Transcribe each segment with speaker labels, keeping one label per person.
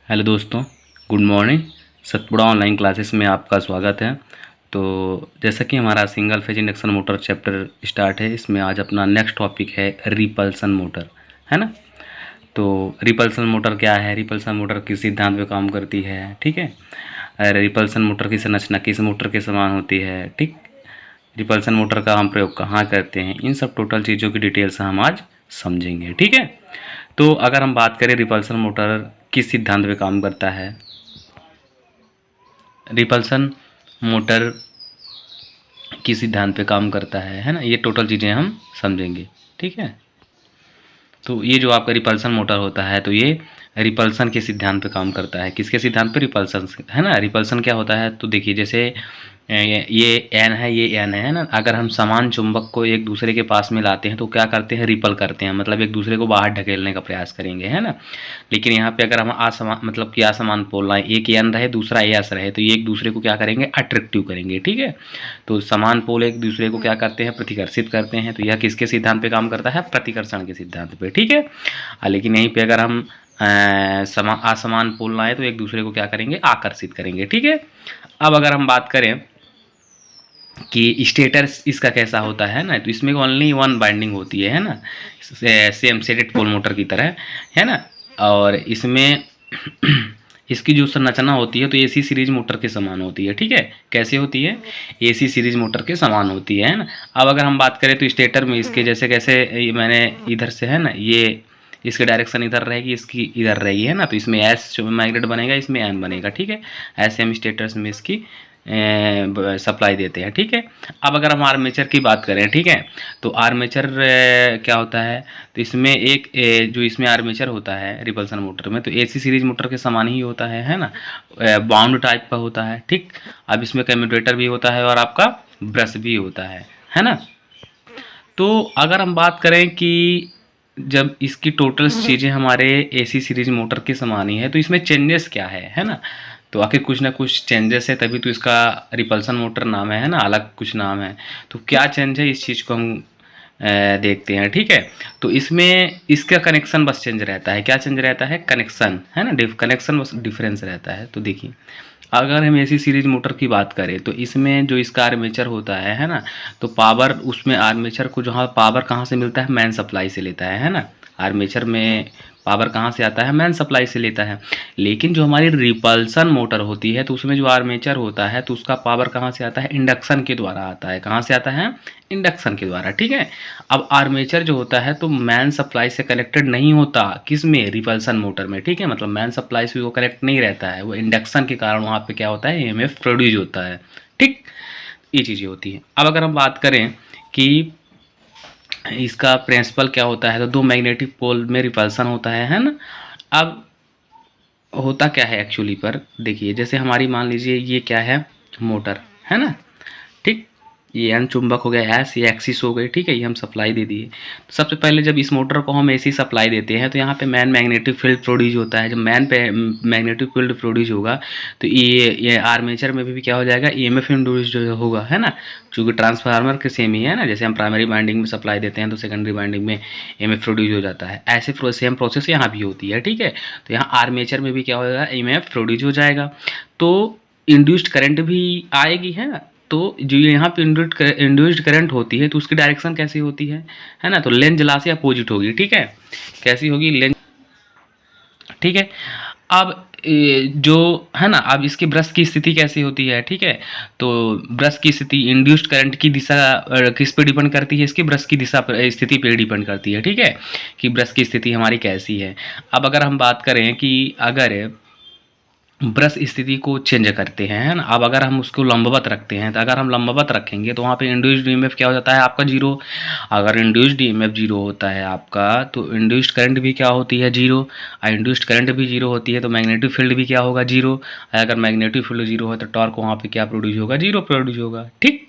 Speaker 1: Hello दोस्तों, good morning. Satpura online classes में आपका स्वागत है। तो जैसा कि हमारा single phase induction motor chapter start है, इसमें आज अपना नेक्स्ट टॉपिक है रिपल्सन मोटर, है ना। तो रिपल्सन मोटर क्या है, रिपल्सन मोटर किस सिद्धांत पे काम करती है, ठीक है। रिपल्सन मोटर की संरचना किस मोटर के समान होती है, ठीक। रिपल्सन मोटर का हम प्रयोग कहाँ करते हैं, इन सब टोटल चीज़ों की डिटेल्स हम आज समझेंगे, ठीक है। तो अगर हम बात करें रिपल्सन मोटर किस सिद्धांत पे काम करता है, रिपल्सन मोटर किस सिद्धांत पे काम करता है ना, ये टोटल चीज़ें हम समझेंगे, ठीक है। तो ये जो आपका रिपल्सन मोटर होता है, तो ये रिपल्सन के सिद्धांत पे काम करता है। किसके सिद्धांत पे? रिपल्सन, है ना। रिपल्सन क्या होता है, तो देखिए जैसे ये एन है, ये एन है ना। अगर हम समान चुंबक को एक दूसरे के पास में लाते हैं तो क्या करते हैं, रिपल करते हैं, मतलब एक दूसरे को बाहर ढकेलने का प्रयास करेंगे, है ना। लेकिन यहाँ पे अगर हम असमान, मतलब कि असमान पोल लाएं, एक एन रहे दूसरा एस रहे, तो ये एक दूसरे को क्या करेंगे, अट्रैक्टिव करेंगे, ठीक है। तो समान पोल एक दूसरे को क्या करते हैं, प्रतिकर्षित करते हैं। तो यह किसके सिद्धांत पे काम करता है, प्रतिकर्षण के सिद्धांत पे, ठीक है। लेकिन यहीं पे अगर हम असमान पोल लाएं तो एक दूसरे को क्या करेंगे, आकर्षित करेंगे, ठीक है। अब अगर हम बात करें कि स्टेटर इसका कैसा होता है ना, तो इसमें ओनली वन बाइंडिंग होती है ना, सेम सेडेड पोल मोटर की तरह, है ना। और इसमें इसकी जो संरचना होती है तो एसी सीरीज मोटर के समान होती है, ठीक है। कैसे होती है, एसी सीरीज मोटर के समान होती है ना। अब अगर हम बात करें तो स्टेटर में इसके जैसे कैसे मैंने इधर से, है ना, ये इसकी डायरेक्शन इधर रहेगी, इसकी इधर रहेगी, है ना। तो इसमें एस मैग्नेट बनेगा, इसमें एन बनेगा, ठीक है। ऐसे हम स्टेटर्स में इसकी सप्लाई देते हैं, ठीक है। अब अगर हम आर्मेचर की बात करें, ठीक है, तो आर्मेचर क्या होता है, तो इसमें एक जो इसमें आर्मेचर होता है रिपल्सन मोटर में, तो एसी सीरीज मोटर के समान ही होता है ना। बाउंड टाइप का होता है, ठीक। अब इसमें कम्यूटेटर भी होता है और आपका ब्रश भी होता है ना। तो अगर हम बात करें कि जब इसकी टोटल चीज़ें हमारे एसी सीरीज मोटर के समान ही है, तो इसमें चेंजेस क्या है ना। तो आखिर कुछ ना कुछ चेंजेस है, तभी तो इसका रिपल्सन मोटर नाम है ना, अलग कुछ नाम है। तो क्या चेंज है, इस चीज़ को हम देखते हैं, ठीक है। तो इसमें इसका कनेक्शन बस चेंज रहता है। क्या चेंज रहता है, कनेक्शन, है ना, कनेक्शन बस डिफरेंस रहता है। तो देखिए अगर हम एसी सीरीज मोटर की बात करें तो इसमें जो इसका आर्मेचर होता है ना, तो पावर उसमें आर्मेचर को जहाँ पावर कहाँ से मिलता है, मेन सप्लाई से लेता है ना। आर्मेचर में पावर कहाँ से आता है, मेन सप्लाई से लेता है। लेकिन जो हमारी रिपल्सन मोटर होती है तो उसमें जो आर्मेचर होता है तो उसका पावर कहाँ से आता है, इंडक्शन के द्वारा आता है। कहाँ से आता है, इंडक्शन के द्वारा, ठीक है। अब आर्मेचर जो होता है तो मेन सप्लाई से कनेक्टेड नहीं होता, किस में, रिपल्सन मोटर में, ठीक है। मतलब मेन सप्लाई से वो कनेक्ट नहीं रहता है, वो इंडक्शन के कारण वहाँ पे क्या होता है, ईएमएफ प्रोड्यूस होता है, ठीक। ये चीज़ें होती हैं। अब अगर हम बात करें कि इसका प्रिंसिपल क्या होता है, तो दो मैग्नेटिक पोल में रिपल्सन होता है ना। अब होता क्या है एक्चुअली पर देखिए, जैसे हमारी मान लीजिए ये क्या है, मोटर, है ना, ठीक। ये एन चुंबक हो गया, एस ये एक्सिस हो गई, ठीक है। ये हम सप्लाई दे दिए। तो सबसे पहले जब इस मोटर को हम एसी सप्लाई देते हैं तो यहाँ पे मैन मैग्नेटिक फील्ड प्रोड्यूस होता है। जब मैन पे मैग्नेटिक फील्ड प्रोड्यूस होगा तो ये आर्मेचर में भी क्या हो जाएगा, ईएमएफ इंड्यूस जो होगा, है ना। चूँकि ट्रांसफार्मर के सेम ही है ना, जैसे हम प्राइमरी वाइंडिंग में सप्लाई देते हैं तो सेकेंडरी वाइंडिंग में ईएमएफ प्रोड्यूस हो जाता है। ऐसे सेम प्रोसेस यहाँ भी होती है, ठीक है। तो यहाँ आर्मेचर में भी क्या हो जाएगा, ईएमएफ प्रोड्यूस हो जाएगा, तो इंड्यूस्ड करंट भी आएगी, है ना। तो जो यहाँ पे इंड्यूस्ड करंट होती है तो उसकी डायरेक्शन कैसी होती है ना, तो लेंज लॉ से अपोजिट होगी, ठीक है। कैसी होगी, लेंज, ठीक है। अब जो है ना, अब इसके ब्रश की स्थिति कैसी होती है, ठीक है। तो ब्रश की स्थिति इंड्यूस्ड करंट की दिशा किस पे डिपेंड करती है, इसकी ब्रश की दिशा पर, स्थिति पे डिपेंड करती है, ठीक है, कि ब्रश की स्थिति हमारी कैसी है। अब अगर हम बात करें कि अगर ब्रश स्थिति को चेंज करते हैं, है ना। अब अगर हम उसको लंबवत रखते हैं, तो अगर हम लंबवत रखेंगे तो वहाँ पे इंड्यूस्ड ईएमएफ क्या हो जाता है आपका, जीरो। अगर इंड्यूस्ड ईएमएफ जीरो होता है आपका तो इंड्यूस्ड करंट भी क्या होती है, जीरो। और इंड्यूस्ड करंट भी जीरो होती है तो मैग्नेटिक फील्ड भी क्या होगा, जीरो। अगर मैग्नेटिक फील्ड जीरो है तो टॉर्क वहाँ पे क्या प्रोड्यूस होगा, जीरो प्रोड्यूस होगा, ठीक।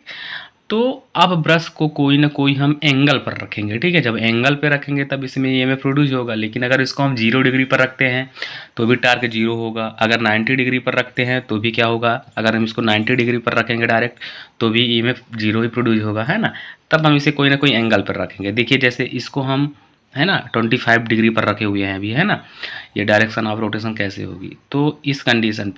Speaker 1: तो अब ब्रश को कोई ना कोई हम एंगल पर रखेंगे, ठीक है। जब एंगल पे रखेंगे तब इसमें ईएमएफ प्रोड्यूस होगा। लेकिन अगर इसको हम 0 डिग्री पर रखते हैं तो भी टार्क जीरो होगा। अगर 90 डिग्री पर रखते हैं तो भी क्या होगा, अगर हम इसको 90 डिग्री पर रखेंगे डायरेक्ट तो भी ईएमएफ जीरो ही प्रोड्यूस होगा, है ना। तब हम इसे कोई ना कोई एंगल पर रखेंगे। देखिए जैसे इसको हम है ना, 25 डिग्री पर रखे हुए हैं अभी, है ना, ये डायरेक्शन ऑफ रोटेशन कैसे होगी। तो इस कंडीशन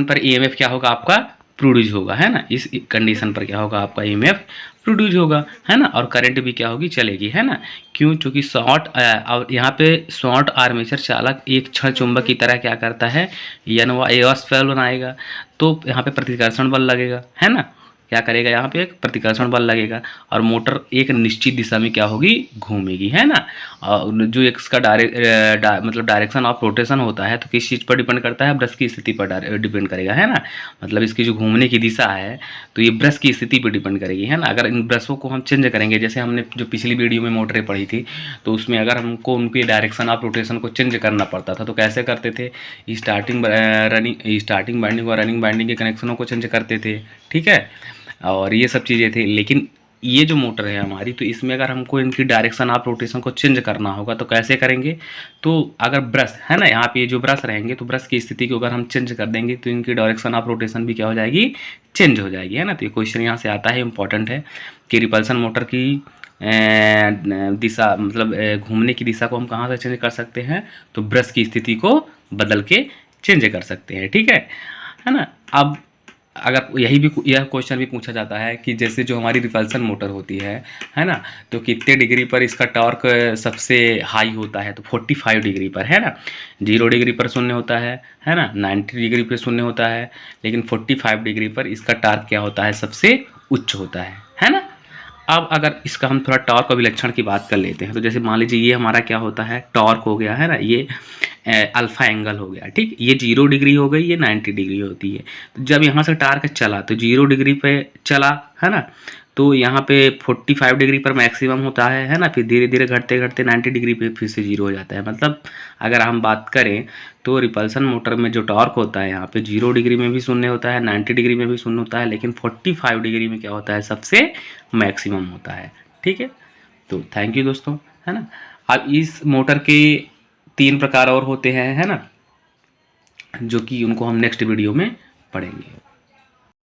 Speaker 1: पर ईएमएफ क्या होगा आपका, प्रोड्यूस होगा, है ना, इस कंडीशन पर क्या होगा आपका ईएमएफ प्रोड्यूस होगा, है ना, और करंट भी क्या होगी, चलेगी, है ना। क्यों, चूंकि और यहाँ पे शॉर्ट आर्मेचर चालक एक क्षण चुंबक की तरह क्या करता है, एयर्स फैल बनाएगा, तो यहाँ पे प्रतिकर्षण बल लगेगा, है ना, क्या करेगा, यहाँ पे एक प्रतिकर्षण बल लगेगा और मोटर एक निश्चित दिशा में क्या होगी, घूमेगी, है ना। और जो इसका मतलब डायरेक्शन ऑफ रोटेशन होता है तो किस चीज़ पर डिपेंड करता है, ब्रश की स्थिति पर डिपेंड करेगा, है ना। मतलब इसकी जो घूमने की दिशा है तो ये ब्रश की स्थिति पर डिपेंड करेगी, है ना। अगर इन ब्रशों को हम चेंज करेंगे, जैसे हमने जो पिछली वीडियो में मोटरें पढ़ी थी, तो उसमें अगर हमको उनकी डायरेक्शन ऑफ रोटेशन को चेंज करना पड़ता था तो कैसे करते थे, स्टार्टिंग बाइंडिंग और रनिंग बाइंडिंग के कनेक्शनों को चेंज करते थे, ठीक है, और ये सब चीज़ें थी। लेकिन ये जो मोटर है हमारी, तो इसमें अगर हमको इनकी डायरेक्शन ऑफ रोटेशन को चेंज करना होगा तो कैसे करेंगे, तो अगर ब्रश है ना, यहाँ पे ये जो ब्रश रहेंगे तो ब्रश की स्थिति को अगर हम चेंज कर देंगे तो इनकी डायरेक्शन ऑफ रोटेशन भी क्या हो जाएगी, चेंज हो जाएगी, है ना। तो ये क्वेश्चन यहाँ से आता है, इंपॉर्टेंट है कि रिपल्सन मोटर की दिशा, मतलब घूमने की दिशा को हम कहाँ से चेंज कर सकते हैं, तो ब्रश की स्थिति को बदल के चेंज कर सकते हैं, ठीक है ना। अब अगर यह क्वेश्चन भी पूछा जाता है कि जैसे जो हमारी रिपल्सन मोटर होती है ना, तो कितने डिग्री पर इसका टॉर्क सबसे हाई होता है, तो 45 डिग्री पर, है ना। 0 डिग्री पर शून्य होता है ना, 90 डिग्री पर शून्य होता है, लेकिन 45 डिग्री पर इसका टॉर्क क्या होता है, सबसे उच्च होता है ना। अब अगर इसका हम थोड़ा टॉर्क अभिलक्षण की बात कर लेते हैं, तो जैसे मान लीजिए ये हमारा क्या होता है, टॉर्क हो गया, है ना, ये अल्फा एंगल हो गया, ठीक, ये 0 डिग्री हो गई, ये 90 डिग्री होती है। तो जब यहाँ से टार्क चला तो 0 डिग्री पे चला, है ना, तो यहाँ पे 45 डिग्री पर मैक्सिमम होता है ना, फिर धीरे धीरे घटते घटते 90 डिग्री पे फिर से 0 हो जाता है। मतलब अगर हम बात करें तो रिपल्सन मोटर में जो टॉर्क होता है यहाँ पे 0 डिग्री में भी शून्य होता है, 90 डिग्री में भी शून्य होता है, लेकिन 45 डिग्री में क्या होता है, सबसे मैक्सिमम होता है, ठीक है। तो थैंक यू दोस्तों, है ना। अब इस मोटर के 3 प्रकार और होते हैं, है ना, जो कि उनको हम नेक्स्ट वीडियो में पढ़ेंगे।